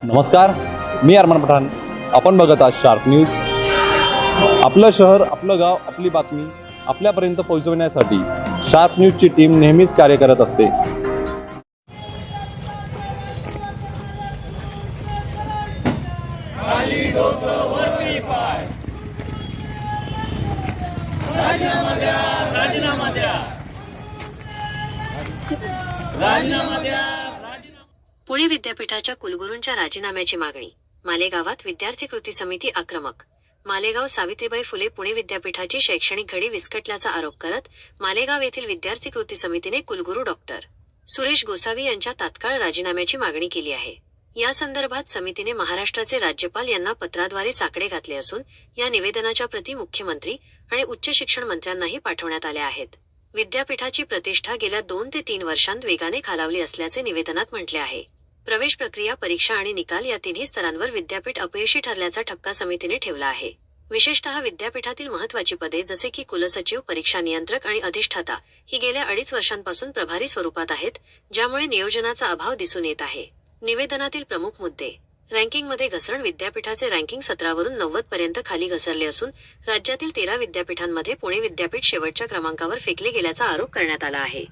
नमस्कार, मी अरमान पठाण. आपण बघत आहात शार्प न्यूज. आपलं शहर, आपलं गाव, आपली बातमी आपल्यापर्यंत पोहोचवण्यासाठी शार्प न्यूजची टीम नेहमीच कार्य करत असते. पुणे विद्यापीठाच्या कुलगुरूंच्या राजीनाम्याची मागणी. मालेगावात विद्यार्थी कृती समिती आक्रमक. मालेगाव सावित्रीबाई फुले पुणे विद्यापीठाची शैक्षणिक घडी विस्कटल्याचा आरोप करत मालेगाव येथील विद्यार्थी कृती समितीने कुलगुरू डॉक्टर सुरेश गोसावी यांच्या तात्काळ राजीनाम्याची मागणी केली आहे. या संदर्भात समितीने महाराष्ट्राचे राज्यपाल यांना पत्राद्वारे साकडे घातले असून या निवेदनाच्या प्रती मुख्यमंत्री आणि उच्च शिक्षण मंत्र्यांनाही पाठवण्यात आल्या आहेत. विद्यापीठाची प्रतिष्ठा गेल्या 2 ते 3 वर्षांत वेगाने खालावली असल्याचे निवेदनात म्हटले आहे. प्रवेश प्रक्रिया, परीक्षा आणि निकाल या तिन्ही स्तरांवर विद्यापीठ अपयशी ठरल्याचा ठपका समितीने ठेवला आहे. विशेषतः विद्यापीठातील महत्त्वाची पदे जसे की कुलसचिव, परीक्षा नियंत्रक आणि अधिष्ठाता ही गेल्या 2.5 वर्षांपासून प्रभारी स्वरूपात आहेत, ज्यामुळे नियोजनाचा अभाव दिसून येत आहे. निवेदनातील प्रमुख मुद्दे: रँकिंगमध्ये घसरण. विद्यापीठाचे रँकिंग 17 वरून 90 पर्यंत खाली घसरले असून राज्यातील 13 विद्यापीठांमध्ये पुणे विद्यापीठ शेवटच्या क्रमांकावर फेकले गेल्याचा आरोप करण्यात आला आहे.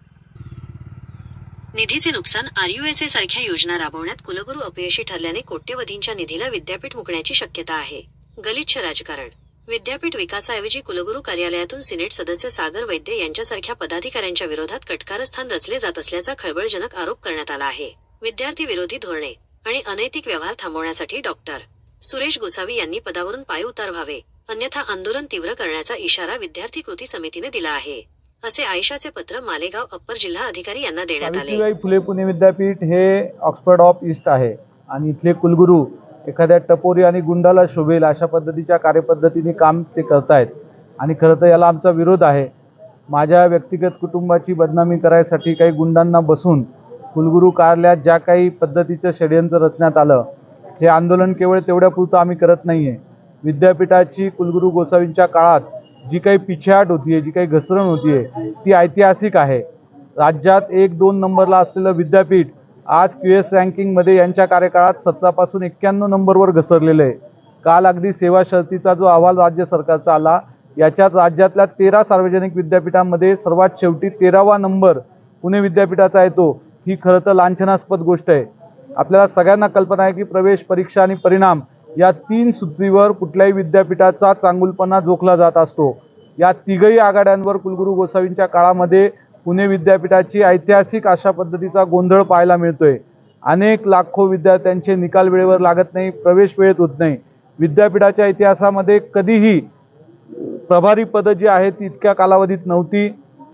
निधीचे नुकसान. RUSA सारख्या योजना राबवण्यात कुलगुरू अपयशी ठरल्याने कोट्यवधींच्या निधीला विद्यापीठ मुकण्याची शक्यता आहे. गलिच्छ राजकारण. विद्यापीठ विकासाऐवजी कुलगुरू कार्यालयातून सिनेट सदस्य सागर वैद्य यांच्यासारख्या पदाधिकाऱ्यांच्या विरोधात कटकारस्थान रचले जात असल्याचा खळबळजनक आरोप करण्यात आला आहे. विद्यार्थी विरोधी धोरणे आणि अनैतिक व्यवहार थांबवण्यासाठी डॉक्टर सुरेश गोसावी यांनी पदावरून पायउतार व्हावे, अन्यथा आंदोलन तीव्र करण्याचा इशारा विद्यार्थी कृती समितीने दिला आहे, असे आयशाचे पत्र मालेगाव अप्पर जिल्हा अधिकारी यांना देण्यात आले. सावित्रीबाई फुले पुणे विद्यापीठ हे ऑक्सफर्ड ऑफ ईस्ट आहे आणि इथले कुलगुरू एखाद्या टपोरी आणि गुंडाला शोभेल अशा पद्धतीच्या कार्यपद्धतीने काम ते करतायत आणि खरं तर याला आमचा विरोध आहे. माझ्या व्यक्तिगत कुटुंबाची बदनामी करायसाठी काही गुंडांना बसून कुलगुरू कार्यालयात ज्या काही पद्धतीचं षडयंत्र रचण्यात आलं, हे आंदोलन केवळ तेवढ्यापुरतं आम्ही करत नाही आहे. विद्यापीठाची कुलगुरू गोसावींच्या काळात जी काही पिछेहाट होतीये, जी काही घसरण होतीये, ती ऐतिहासिक आहे. राज्यात 1-2 नंबरला असलेलं विद्यापीठ आज QS रँकिंगमध्ये यांच्या कार्यकाळात 17 पासून 91 नंबरवर घसरलेलं आहे. काल अगदी सेवा शर्तीचा जो अहवाल राज्य सरकारचा आला, याच्यात राज्यातल्या 13 सार्वजनिक विद्यापीठांमध्ये सर्वात शेवटी 13वा नंबर पुणे विद्यापीठाचा येतो. ही खरं तर लांछनास्पद गोष्ट आहे. आपल्याला सगळ्यांना कल्पना आहे की प्रवेश, परीक्षा आणि परिणाम या 3 सूत्रीवर कुठल्याही विद्यापीठाचा चांगुलपणा जोखला जात असतो. या तिघही आघाड्यांवर कुलगुरू गोसावींच्या काळामध्ये पुणे विद्यापीठाची ऐतिहासिक अशा पद्धतीचा गोंधळ पाहायला मिळतोय. अनेक लाखो विद्यार्थ्यांचे निकाल वेळेवर लागत नाही, प्रवेश वेळेत होत नाही. विद्यापीठाच्या इतिहासामध्ये कधीही प्रभारी पदं जी आहेत ती इतक्या कालावधीत नव्हती.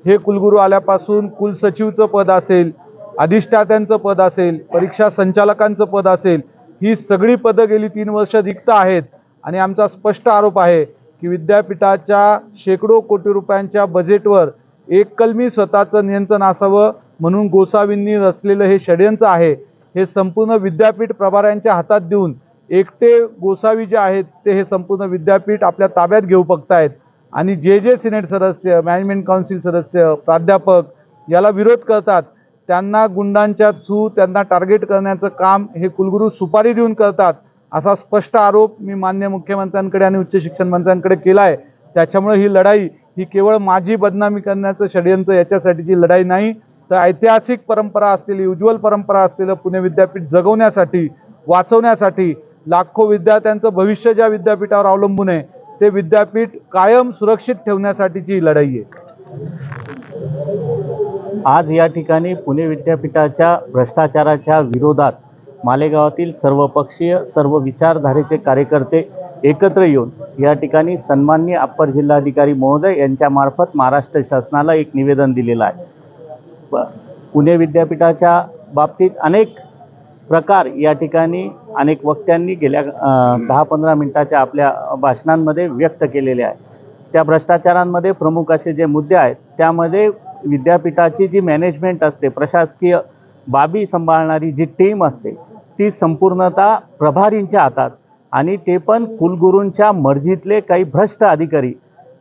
हे कुलगुरू आल्यापासून कुलसचिवचं पद असेल, अधिष्ठात्यांचं पद असेल, परीक्षा संचालकांचं पद असेल, ही सगळी पदं गेली 3 वर्ष रिक्त आहेत. आणि आमचा स्पष्ट आरोप आहे की विद्यापीठाच्या शेकडो कोटी रुपयांच्या बजेटवर एककलमी स्वतःचं नियंत्रण असावं म्हणून गोसावींनी रचलेलं हे षडयंत्र आहे. हे संपूर्ण विद्यापीठ प्रभाऱ्यांच्या हातात देऊन एकटे गोसावी जे आहेत ते हे संपूर्ण विद्यापीठ आपल्या ताब्यात घेऊ बघतायत. आणि जे सिनेट सदस्य, मॅनेजमेंट काउन्सिल सदस्य, प्राध्यापक याला विरोध करतात, त्यांना गुंडांच्या थ्रू त्यांना टार्गेट करण्याचं काम हे कुलगुरू सुपारी देऊन करतात, असा स्पष्ट आरोप मी माननीय मुख्यमंत्र्यांकडे आणि उच्च शिक्षण मंत्र्यांकडे केला आहे. त्याच्यामुळे ही लढाई ही केवळ माझी बदनामी करण्याचं षडयंत्र याच्यासाठीची लढाई नाही, तर ऐतिहासिक परंपरा असलेली, उज्ज्वल परंपरा असलेलं पुणे विद्यापीठ जगवण्यासाठी, वाचवण्यासाठी, लाखो विद्यार्थ्यांचं भविष्य ज्या विद्यापीठावर अवलंबून आहे ते विद्यापीठ कायम सुरक्षित ठेवण्यासाठीची ही लढाई आहे. आज या ठिकाणी पुणे विद्यापीठाच्या भ्रष्टाचाराच्या विरोधात मालेगावातील सर्वपक्षीय, सर्व विचारधारेचे कार्यकर्ते एकत्र येऊन या ठिकाणी सन्माननीय अप्पर जिल्हाधिकारी महोदय यांच्यामार्फत महाराष्ट्र शासनाला एक निवेदन दिलेलं आहे. पुणे विद्यापीठाच्या बाबतीत अनेक प्रकार या ठिकाणी अनेक वक्त्यांनी गेल्या 10-15 मिनिटाच्या आपल्या भाषणांमध्ये व्यक्त केलेले आहे. त्या भ्रष्टाचारांमध्ये प्रमुख असे जे मुद्दे आहेत त्यामध्ये विद्यापीठाची जी मॅनेजमेंट असते, प्रशासकीय बाबी सांभाळणारी जी टीम असते ती संपूर्णतः प्रभारींच्या हातात, आणि ते पण कुलगुरूंच्या मर्जीतले काही भ्रष्ट अधिकारी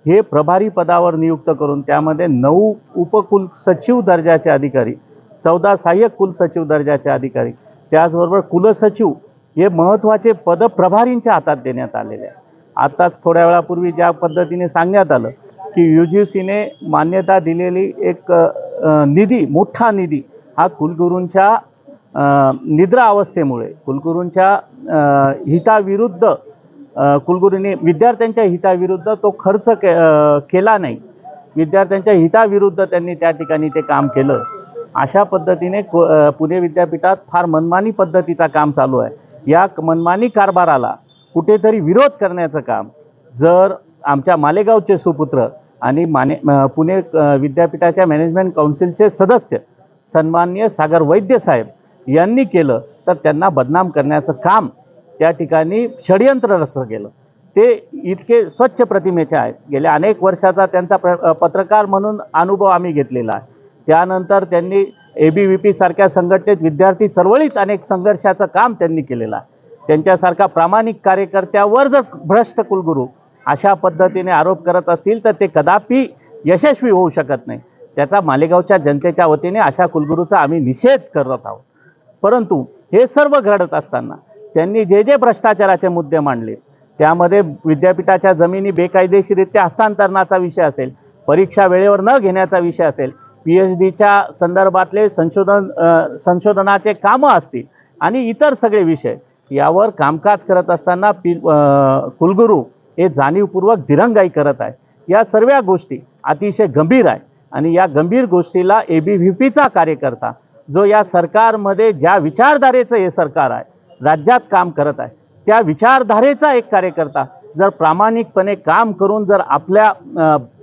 हे प्रभारी पदावर नियुक्त करून त्यामध्ये 9 उपकुलसचिव दर्जाचे अधिकारी, 14 सहाय्यक कुलसचिव दर्जाचे अधिकारी, त्याचबरोबर कुलसचिव हे महत्त्वाचे पदप्रभारींच्या हातात देण्यात आलेले आहे. आताच थोड्या वेळापूर्वी ज्या पद्धतीने सांगण्यात आलं की UGCने मान्यता दिलेली एक निधी, मोठा निधी हा कुलगुरूंच्या निद्रा अवस्थेमुळे, कुलगुरूंच्या हिताविरुद्ध, कुलगुरूंनी विद्यार्थ्यांच्या हिताविरुद्ध तो खर्च केला नाही, विद्यार्थ्यांच्या हिताविरुद्ध त्यांनी त्या ठिकाणी ते काम केलं. अशा पद्धतीने पुणे विद्यापीठात फार मनमानी पद्धतीचा काम चालू आहे. या मनमानी कारभाराला कुठेतरी विरोध करण्याचं काम जर आमच्या मालेगावचे सुपुत्र आणि पुणे विद्यापीठाच्या मॅनेजमेंट काउन्सिलचे सदस्य सन्माननीय सागर वैद्य साहेब यांनी केलं तर त्यांना बदनाम करण्याचं काम त्या ठिकाणी षडयंत्र रचलं गेलं. ते इतके स्वच्छ प्रतिमेचे आहेत. गेल्या अनेक वर्षाचा त्यांचा पत्रकार म्हणून अनुभव आम्ही घेतलेला आहे. त्यानंतर त्यांनी ABVP सारख्या संघटनेत विद्यार्थी चळवळीत अनेक संघर्षाचं काम त्यांनी केलेलं आहे. त्यांच्यासारखा प्रामाणिक कार्यकर्त्यावर जर भ्रष्ट कुलगुरू अशा पद्धतीने आरोप करत असतील तर ते कदापि यशस्वी होऊ शकत नाही. त्याचा मालेगावच्या जनतेच्या वतीने अशा कुलगुरूचा आम्ही निषेध करत आहोत. परंतु हे सर्व घडत असताना त्यांनी जे जे भ्रष्टाचाराचे मुद्दे मांडले, त्यामध्ये विद्यापीठाच्या जमिनी बेकायदेशीररित्या हस्तांतरणाचा विषय असेल, परीक्षा वेळेवर न घेण्याचा विषय असेल, PhDच्या संदर्भातले संशोधनाचे कामं असतील आणि इतर सगळे विषय, यावर कामकाज करत असताना कुलगुरू हे जाणीवपूर्वक दिरंगाई करत आहे. या सर्व गोष्टी अतिशय गंभीर आहे आणि या गंभीर गोष्टीला ABVPचा कार्यकर्ता जो या सरकारमध्ये ज्या विचारधारेचं हे सरकार आहे, राज्यात काम करत आहे, त्या विचारधारेचा एक कार्यकर्ता जर प्रामाणिकपणे काम करून जर आपल्या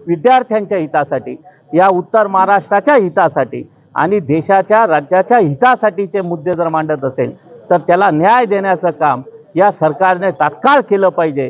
विद्यार्थ्यांच्या हितासाठी, या उत्तर महाराष्ट्राच्या हितासाठी आणि देशाच्या, राज्याच्या हितासाठीचे मुद्दे जर मांडत असेल तर त्याला न्याय देण्याचं काम या सरकारने तात्काळ केलं पाहिजे.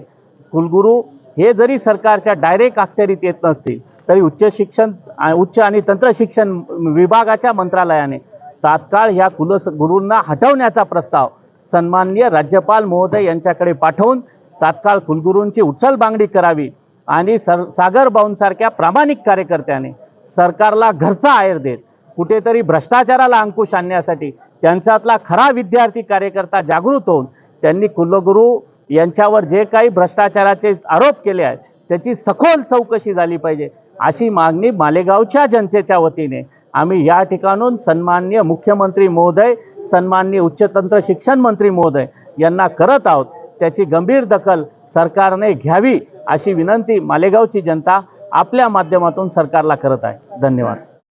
कुलगुरू हे जरी सरकारच्या डायरेक्ट अखत्यारीत येत नसतील तरी उच्च आणि तंत्रशिक्षण विभागाच्या मंत्रालयाने तात्काळ या कुलगुरूंना हटवण्याचा प्रस्ताव सन्माननीय राज्यपाल महोदय यांच्याकडे पाठवून तात्काळ कुलगुरूंची उचलबांगडी करावी आणि सागर भाऊंसारख्या प्रामाणिक कार्यकर्त्याने सरकारला घरचा आहेर देत कुठेतरी भ्रष्टाचाराला अंकुश आणण्यासाठी त्यांच्यातला खरा विद्यार्थी कार्यकर्ता जागृत होऊन त्यांनी कुलगुरू यांच्यावर जे काही भ्रष्टाचाराचे आरोप केले आहेत त्याची सखोल चौकशी झाली पाहिजे, अशी मागणी मालेगावच्या जनतेच्या वतीने आम्ही या ठिकाणून सन्माननीय मुख्यमंत्री महोदय, सन्माननीय उच्च तंत्र शिक्षण मंत्री महोदय यांना करत आहोत. त्याची गंभीर दखल सरकारने घ्यावी अशी विनंती मालेगावची जनता आपल्या माध्यमातून सरकारला करत आहे. धन्यवाद.